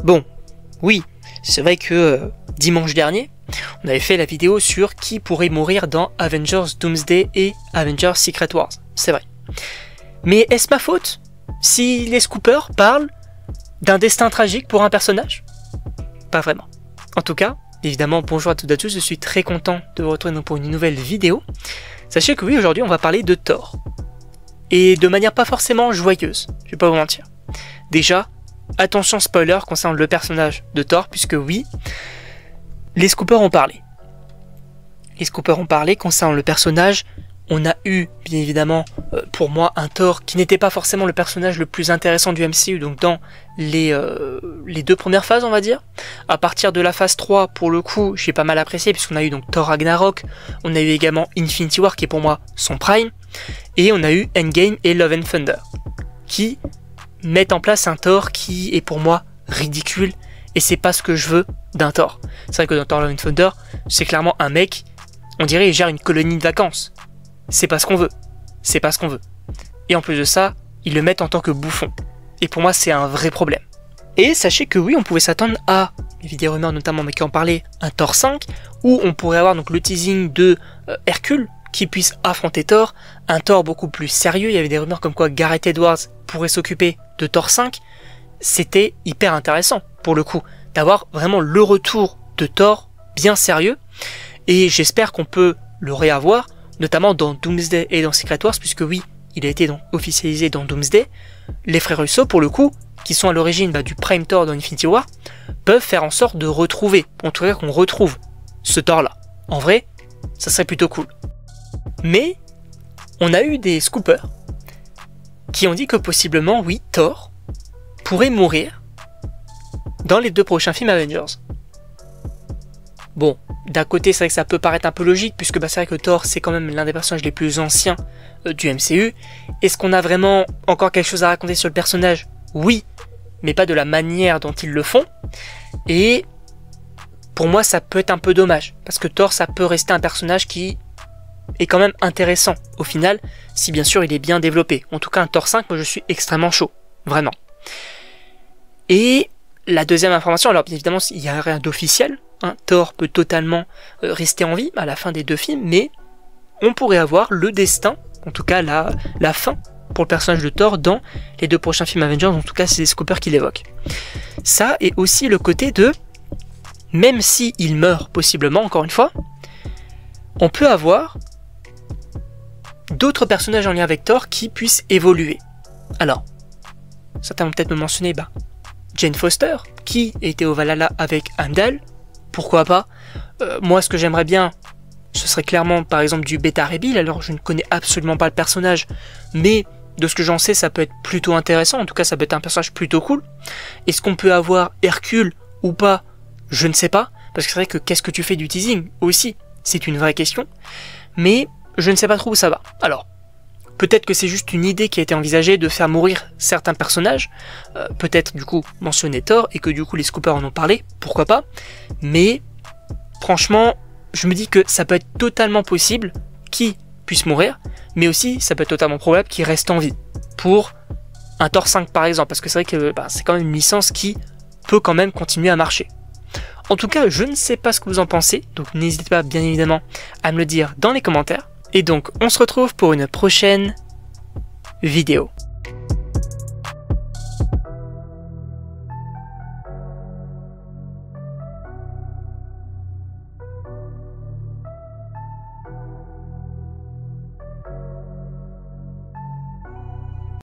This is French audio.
Bon, oui, c'est vrai que dimanche dernier, on avait fait la vidéo sur qui pourrait mourir dans Avengers Doomsday et Avengers Secret Wars, c'est vrai. Mais est-ce ma faute si les scoopers parlent d'un destin tragique pour un personnage? Pas vraiment. En tout cas, évidemment, bonjour à toutes et à tous, je suis très content de vous retrouver pour une nouvelle vidéo. Sachez que oui, aujourd'hui on va parler de Thor. Et de manière pas forcément joyeuse, je vais pas vous mentir. Déjà, attention spoiler concernant le personnage de Thor, puisque oui, les scoopers ont parlé. Les scoopers ont parlé concernant le personnage. On a eu, bien évidemment, pour moi, un Thor qui n'était pas forcément le personnage le plus intéressant du MCU, donc dans les deux premières phases, on va dire. À partir de la phase 3, pour le coup, j'ai pas mal apprécié, puisqu'on a eu donc Thor Ragnarok, on a eu également Infinity War, qui est pour moi son prime, et on a eu Endgame et Love and Thunder, qui mettent en place un Thor qui est pour moi ridicule, et c'est pas ce que je veux d'un Thor. C'est vrai que dans Thor Love and Thunder, c'est clairement un mec, on dirait il gère une colonie de vacances. C'est pas ce qu'on veut. C'est pas ce qu'on veut. Et en plus de ça, ils le mettent en tant que bouffon. Et pour moi, c'est un vrai problème. Et sachez que oui, on pouvait s'attendre à, il y avait des rumeurs notamment mais qui en parlaient, un Thor 5, où on pourrait avoir donc le teasing de Hercule, qui puisse affronter Thor, un Thor beaucoup plus sérieux. Il y avait des rumeurs comme quoi Gareth Edwards pourrait s'occuper de Thor 5. C'était hyper intéressant, pour le coup, d'avoir vraiment le retour de Thor bien sérieux. Et j'espère qu'on peut le réavoir, notamment dans Doomsday et dans Secret Wars, puisque oui, il a été donc officialisé dans Doomsday. Les frères Russo, pour le coup, qui sont à l'origine du Prime Thor dans Infinity War, peuvent faire en sorte de retrouver, en tout cas qu'on retrouve ce Thor-là. En vrai, ça serait plutôt cool. Mais, on a eu des scoopers qui ont dit que possiblement, oui, Thor pourrait mourir dans les 2 prochains films Avengers. Bon, d'un côté, c'est vrai que ça peut paraître un peu logique, puisque c'est vrai que Thor, c'est quand même l'un des personnages les plus anciens du MCU. Est-ce qu'on a vraiment encore quelque chose à raconter sur le personnage? Oui, mais pas de la manière dont ils le font. Et pour moi, ça peut être un peu dommage, parce que Thor, ça peut rester un personnage qui est quand même intéressant, au final, si bien sûr il est bien développé. En tout cas, un Thor 5, moi je suis extrêmement chaud, vraiment. Et la deuxième information, alors bien évidemment, il n'y a rien d'officiel, Thor peut totalement rester en vie à la fin des 2 films, mais on pourrait avoir le destin, en tout cas la fin pour le personnage de Thor dans les 2 prochains films Avengers, en tout cas c'est les scoopers qui l'évoquent. Ça et aussi le côté de, même si il meurt possiblement, encore une fois, on peut avoir d'autres personnages en lien avec Thor qui puissent évoluer. Alors, certains vont peut-être me mentionner Jane Foster, qui était au Valhalla avec Heimdall. Pourquoi pas? Moi, ce que j'aimerais bien, ce serait clairement, par exemple, du Beta Ray Bill. Alors, je ne connais absolument pas le personnage, mais de ce que j'en sais, ça peut être plutôt intéressant. En tout cas, ça peut être un personnage plutôt cool. Est-ce qu'on peut avoir Hercule ou pas? Je ne sais pas, parce que c'est vrai que qu'est-ce que tu fais du teasing aussi? C'est une vraie question, mais je ne sais pas trop où ça va. Alors, peut-être que c'est juste une idée qui a été envisagée de faire mourir certains personnages, peut-être du coup mentionner Thor, et que du coup les scoopers en ont parlé, pourquoi pas, mais franchement, je me dis que ça peut être totalement possible qu'il puisse mourir, mais aussi ça peut être totalement probable qu'il reste en vie, pour un Thor 5 par exemple, parce que c'est vrai que c'est quand même une licence qui peut quand même continuer à marcher. En tout cas, je ne sais pas ce que vous en pensez, donc n'hésitez pas bien évidemment à me le dire dans les commentaires. Et donc, on se retrouve pour une prochaine vidéo.